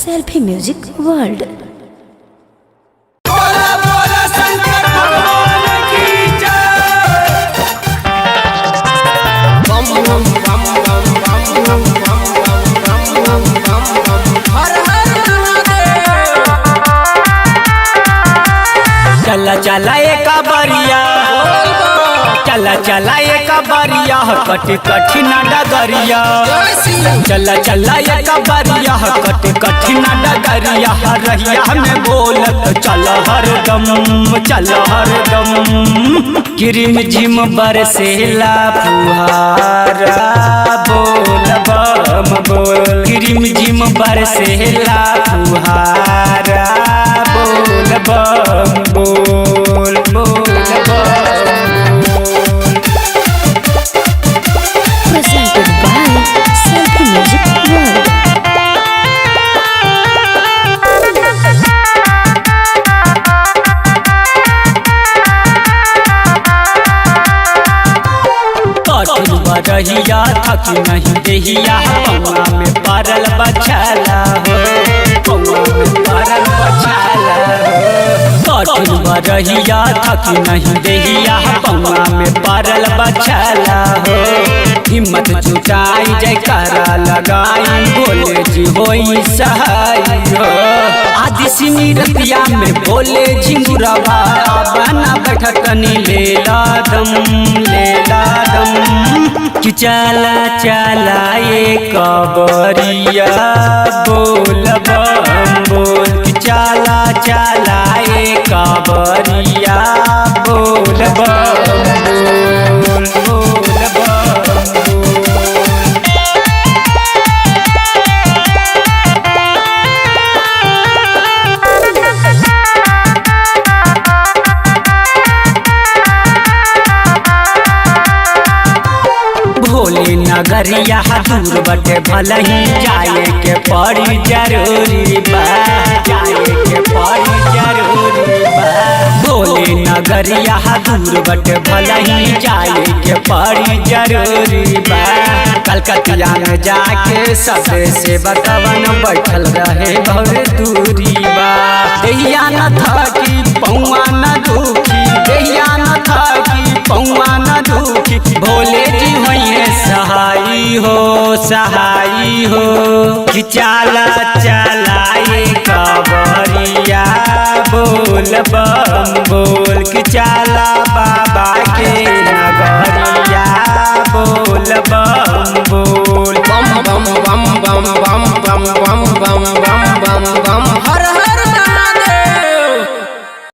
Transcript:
Selfie music world. चला चला एक बरिया, चला चला एक बरिया कट कठिन डगरिया, चला चला एक बरिया कट कठिन डगरिया, रहिया में बोलत चल हरदम, चल हरदम। किरिम झिम बरसेला फुहारा, बोल बम बोल। किरिम झिम बरसेला फुहारा, बोल बम बोल, बोल बम। Presented by Selfie Music World। कठिन बरहिया थकी नहीं देहिया, पौआ में पड़ल बछला हो, पौआ में पड़ल बछला हो। कठिन बरहिया थकी नहीं देहिया, पौआ में पड़ल बछला हो। हिम्मत जुटाई जयकारा लगाई, बोले जी होई सहाय हो। आदि सिनी रतिया में बोले झिंगुरवा, बना बैठकनी लेला दम, लेला दम। कि चला चला एक बरिया, बोल बम बोल। कि चला चला एक बरिया, बोल बम बोल, बोल बम बोल। भोले नगरिया दूर बटे भलही, जाए के पड़ी जरूरी बा, जाए के पड़ी जरूरी बा। भोले नगरिया दूर बटे भलही, जाए के पड़ी जरूरी बा। कलकतिया में जाके सब से बतवन बैठल रहे भर दूरी बा। देहिया न थकी पौआ न दुखी, देहिया न थकी पौआ न दुखी, भोले जी होइए सहाई हो, सहाई हो। कि चला चला एक बरिया, बोल बम बोल। कि चला बाबा के नगरिया, बोल बम बोल। bum bum bum bum bum bum bum bum bum bum bum